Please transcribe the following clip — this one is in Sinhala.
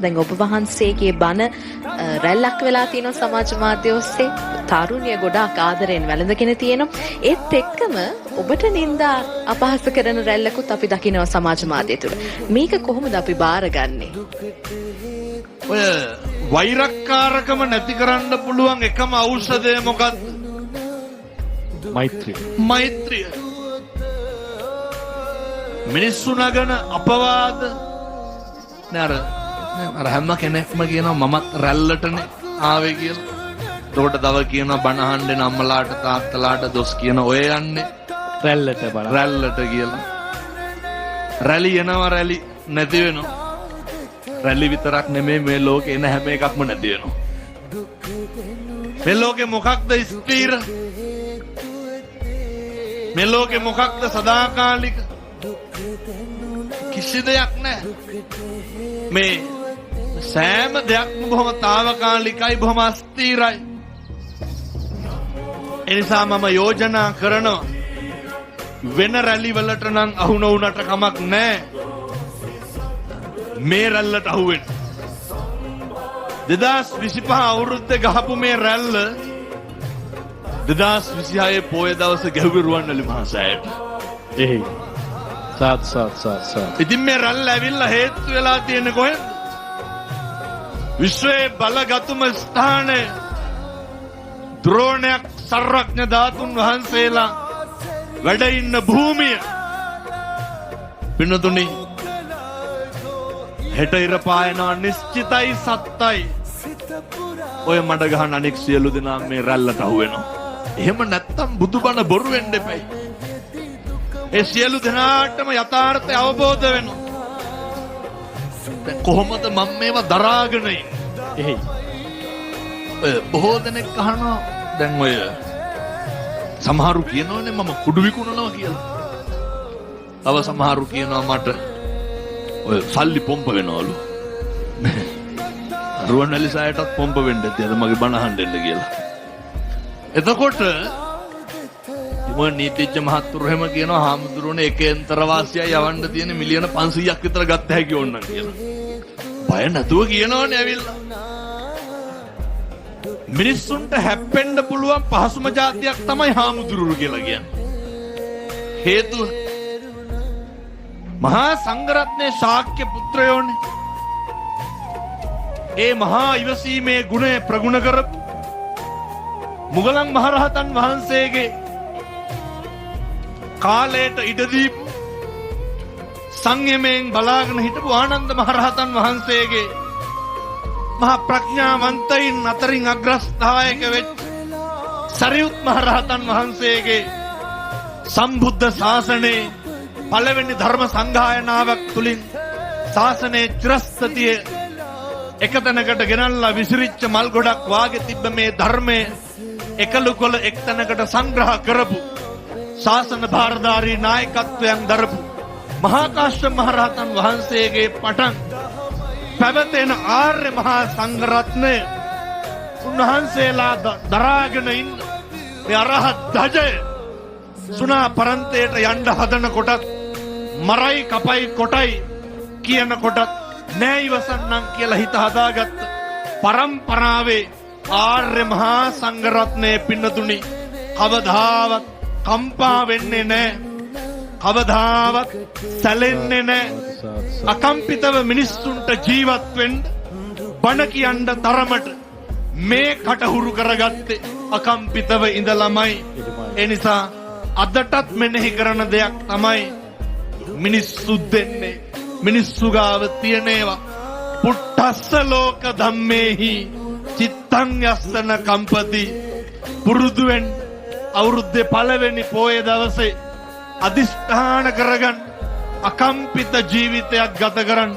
දැන් ඔබ වහන්සේගේ බණ රැල්ලක් වෙලා තියෙනවා සමාජ මාධ්‍ය ඔස්සේ තරුණිය ගොඩාක් ආදරෙන් වැළඳගෙන තියෙනවා ඒත් එක්කම ඔබට නින්දා අපහාස කරන රැල්ලකුත් අපි දකිනවා සමාජ මාධ්‍ය තුල මේක කොහොමද අපි බාරගන්නේ ඔය වෛරක්කාරකම නැති කරන්න පුළුවන් එකම ඖෂධය මොකක්ද මෛත්‍රිය මිනිස්සු නගන අපවාද නේද අර හැම කෙනෙක්ම කියනවා මමත් රැල්ලටනේ ආවේ කියලා. එතකොට තව කියනවා බණ අහන්නේ අම්මලාට තාත්තලාට දොස් කියන ඔය යන්නේ රැල්ලට කියලා. රැලි එනවා රැලි නැති වෙනවා. රැලි විතරක් නෙමෙයි මේ ලෝකේ එන හැම එකක්ම නැති වෙනවා. මේ ලෝකේ මොකක්ද ස්ථිර? මේ ලෝකේ මොකක්ද සදාකාලික? කිසි දෙයක් නැහැ. මේ සෑම දෙයක්ම බොහොම తాවකාලිකයි බොහොම අස්ථිරයි. එනිසා මම යෝජනා කරනවා වෙන රැලි වලට නම් අහු නොවුනට කමක් නැහැ. මේ රැල්ලට අහු වෙන්න. 2025 අවුරුද්දේ ගහපු මේ රැල්ල 2026 පොය දවසේ ගැහුවේ රුවන්වැලි මහා සෑයට. එහේ සාත්. ඉතින් මේ රැල්ල ඇවිල්ලා හේතු වෙලා තියෙන්නේ කොහෙන්ද? විශ්වයේ බලගතුම ස්ථානයේ ද්‍රෝණයක් සර්වඥ ධාතුන් වහන්සේලා වැඩ ඉන්න භූමිය. පින්නතුනි හෙට ඉර පායනවා නිශ්චිතයි සත්තයි. ඔය මඩ ගහන අනෙක් සියලු දෙනා මේ රැල්ලට අහු වෙනවා. එහෙම නැත්තම් බුදුබණ බොරු වෙන්න එපයි. ඒ සියලු දෙනාටම යථාර්ථය අවබෝධ වෙනවා. කොහොමද මම මේවා දරාගෙන ඉන්නේ? ඔය බොහෝ දෙනෙක් අහනවා දැන් ඔය සමහරු කියනෝනේ මම කුඩු විකුණනවා කියලා. තව සමහරු කියනවා මට ඔය සල්ලි පොම්ප වෙනවලු. රුවන්වැලි සෑයටත් පොම්ප වෙන්න ඇතිද මගේ බණ අහන්න එන්න කියලා. එතකොට මොන නීතිඥ මහත්තුරු එහෙම කියනවා හාමුදුරුවනේ එක යන්ත්‍ර වාසියයි යවන්න තියෙන මිලියන 500ක් විතර ගත්ත හැකි ඕනනම් කියලා. බය නැතුව කියනවනේ ඇවිල්ලා. මිනිස්සුන්ට හැප්පෙන්න පුළුවන් පහසුම જાතියක් තමයි හාමුදුරුවෝ කියලා කියන්නේ. හේතුව මහා සංඝරත්නයේ ශාක්‍ය පුත්‍රයෝනේ. ඒ මහා ඉවසීමේ ගුණය ප්‍රගුණ කරපු මුගලන් මහරහතන් වහන්සේගේ කාලයට ඉඩදී සංයමයෙන් බලාගෙන හිටපු ආනන්ද මහරහතන් වහන්සේගේ මහා ප්‍රඥාවන්තයින් අතරින් අග්‍රස්ථායක වෙච්ච සරියුත් මහරහතන් වහන්සේගේ සම්බුද්ධ ශාසනයේ පළවෙනි ධර්ම සංගායනාවක් තුලින් ශාසනයේ චිරස්ථිතිය එකතැනකට ගෙනල්ලා විසිරිච්ච මල් ගොඩක් වාගේ තිබ්බ මේ ධර්මයේ එකලු කොළ එක්තැනකට සංග්‍රහ කරපු ශාසන භාරධාරී නායකත්වයන් දරපු මහා කාශ්‍යප මහරහතන් වහන්සේගේ පටන් පැවතෙන ආර්ය මහා සංඝරත්නය උන්වහන්සේලා දරාගෙන ඉන්න මේ අරහත් ධජය සුණා පරන්තයට යන්න හදන කොටත් මරයි කපයි කොටයි කියන කොටත් නෑ ඉවසන්නම් කියලා හිත හදාගත්ත පරම්පරාවේ ආර්ය මහා සංඝරත්නයේ පින්නතුනි කවදාවත් කම්පා වෙන්නේ නැහැ. කවදාවත් සැලෙන්නේ නැහැ. අකම්පිතව මිනිස්සුන්ට ජීවත් වෙන්න බණ කියන්න තරමට මේ කටහුරු කරගත්තේ අකම්පිතව ඉඳලාමයි. ඒ නිසා අදටත් මෙනෙහි කරන දෙයක් තමයි මිනිස්සු දෙන්නේ මිනිස්සු ගාව තියෙන ඒවා පුට්ටස්ස ලෝක ධම්මේහි චිත්තං යස්සන කම්පති පුරුදුවෙන් අවුරුද්දේ පළවෙනි පෝය දවසේ අදිෂ්ඨාන කරගන්න අකම්පිත ජීවිතයක් ගත කරන්න